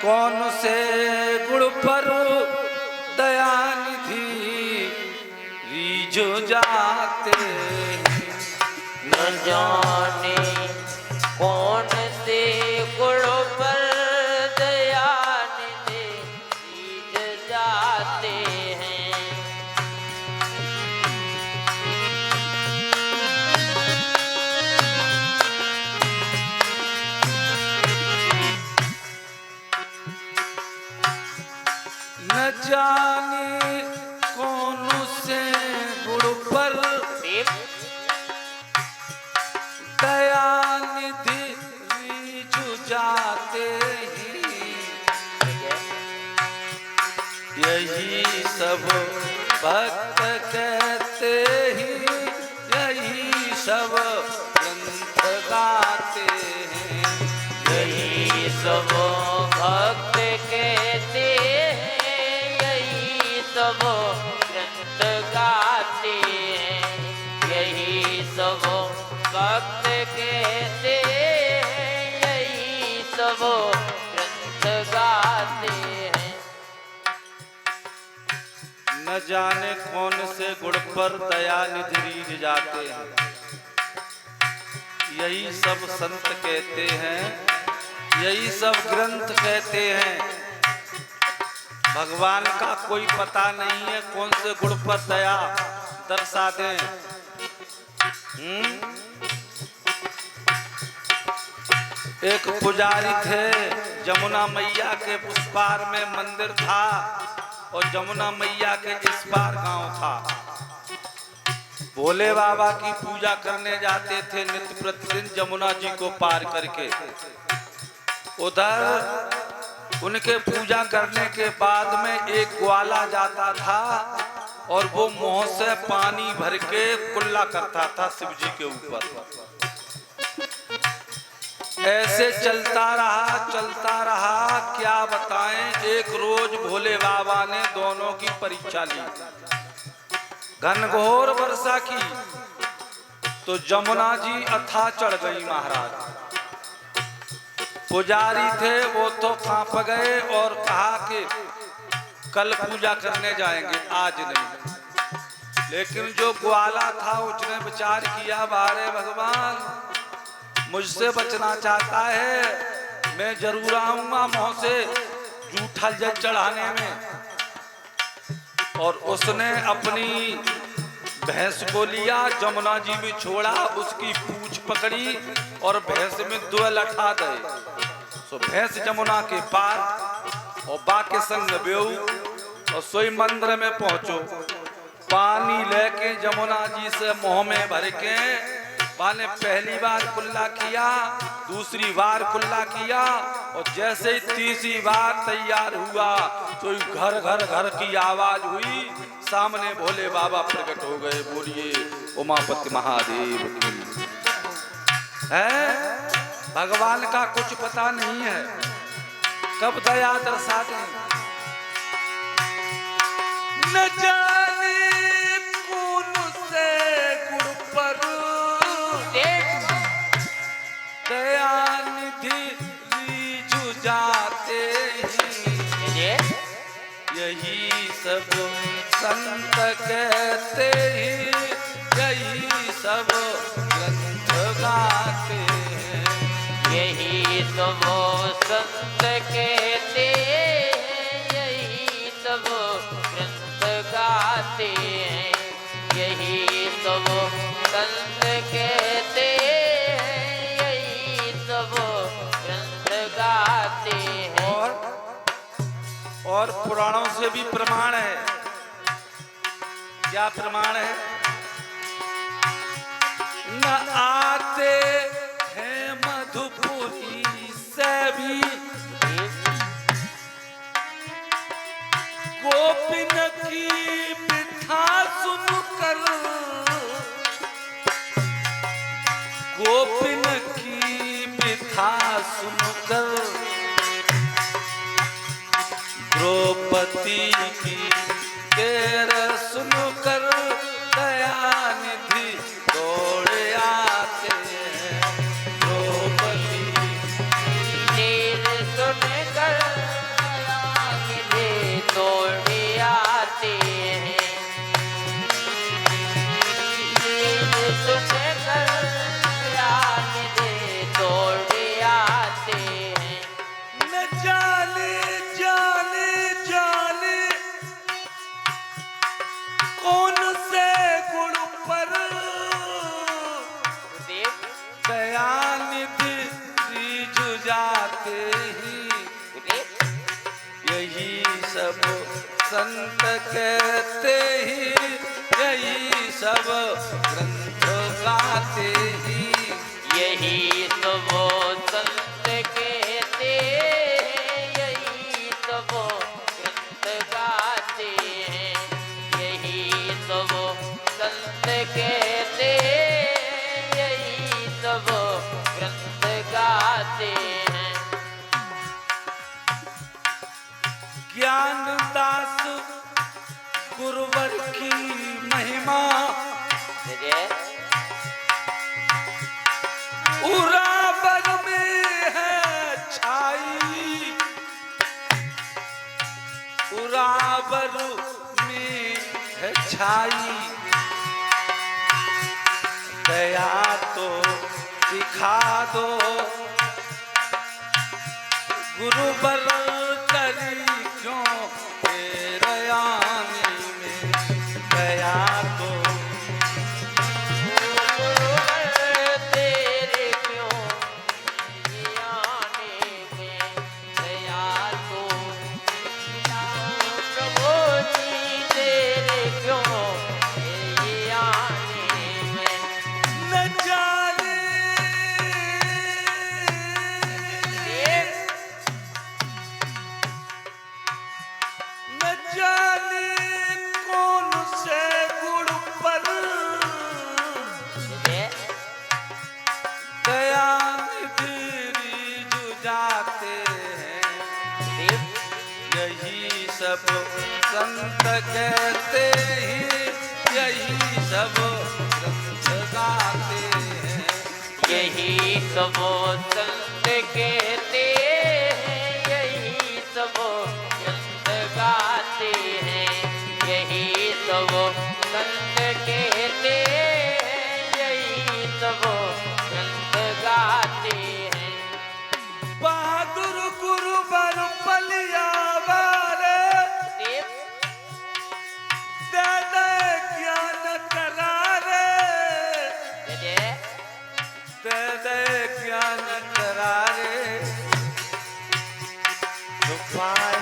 कौन से गुण पर दयानिधि रीझ जाते न जाने कौन से गुण पर दयानिधि रीझ जाते हैं। न जाने कौन से गुण पर दयानिधि रीझ जाते हैं। यही सब भक्त कहते ही यही सब ग्रंथ गाते हैं। यही सब भक्त कहते हैं, यही सब ग्रंथ गाते हैं। यही सब भक्त कहते हैं, यही सब ग्रंथ गाते हैं। न जाने कौन से गुण पर दयानिधि रीझ जाते हैं, यही सब संत कहते हैं, यही सब ग्रंथ कहते हैं। भगवान का कोई पता नहीं है कौन से गुण पर दया दर्शा दें। एक पुजारी थे, जमुना मैया के उस पार में मंदिर था और जमुना मैया के इस पार गांव था। भोले बाबा की पूजा करने जाते थे नित्य प्रतिदिन जमुना जी को पार करके। उधर उनके पूजा करने के बाद में एक ग्वाला जाता था और वो मुंह से पानी भर के कुल्ला करता था शिव जी के ऊपर। ऐसे चलता रहा, क्या बताएं। एक रोज भोले बाबा ने दोनों की परीक्षा ली, घनघोर वर्षा की, तो जमुना जी अथाह चढ़ गई महाराज। पुजारी थे वो तो कांप गए और कहा कि कल पूजा करने जाएंगे, आज नहीं। लेकिन जो ग्वाला था उसने विचार किया, बारे भगवान मुझसे बचना चाहता है, मैं जरूर आऊंगा मुंह से जूठा जल चढ़ाने में। और उसने अपनी भैंस को लिया, जमुना जी में छोड़ा, उसकी पूंछ पकड़ी और भैंस में दो लठा गए। सो भैंस जमुना के पार और बाके संग बेऊ और सोई मंदिर में पहुंचो। पानी लेके जमुना जी से मुंह में भर के माने पहली बार कुल्ला किया, दूसरी बार कुल्ला किया और जैसे ही तीसरी बार तैयार हुआ तो घर घर घर की आवाज हुई, सामने भोले बाबा प्रकट हो गए। बोलिए उमापति महादेव की। है भगवान का कुछ पता नहीं है, कब दया दर्शा दें। न जाने कौन से गुण पर दयानिधि रीझ जाते हैं। यही सब संत कहते ही यही सब ग्रंथ गाते हैं। यही सब संत कहते हैं, यही सब ग्रंथ गाते हैं। यही सब संत कहते हैं, यही सब ग्रंथ गाते हैं। और पुराणों से भी प्रमाण है। क्या प्रमाण है? न आते हैं मधुपुरी से भी गोपिन की बिठा सुनकर, गोपिन की बिठा सुनकर, द्रौपदी की देर सुनकर दयानिधि दौड़े आते हैं। द्रौपदी देर सुनकर गाते ही यही सब संत कहते ही, यही सब ग्रंथ गाते ही, यही तो वो संत कहते हैं, यही तो वो ग्रंथ गाते हैं, यही तो वो संत कहते हैं, यही तो वो ग्रंथ गाते हैं। ज्ञानदास गुरुवर की महिमा उराबर में है छाई, उराबर में है छाई, दया तो दिखा दो गुरुवर करी क्यों रयानी में, दया तो तेरे क्यों आने में, दया तो प्रभु जी तेरे क्यों आने में। न जाने न जाने कौन से गुण पर दया निधि जुझाते हैं, यही सब संत कहते ही, यही सब ग्रंथ गाते हैं, यही सब संत कहते हैं, यही सब ग्रंथ गाते हैं, यही सब संत कहते हैं, यही सब ग्रंथ गाते हैं। बहादुर गुरुवर पलियावर दे दे ज्ञान करारे, दे दे ज्ञान करारे, तो पाए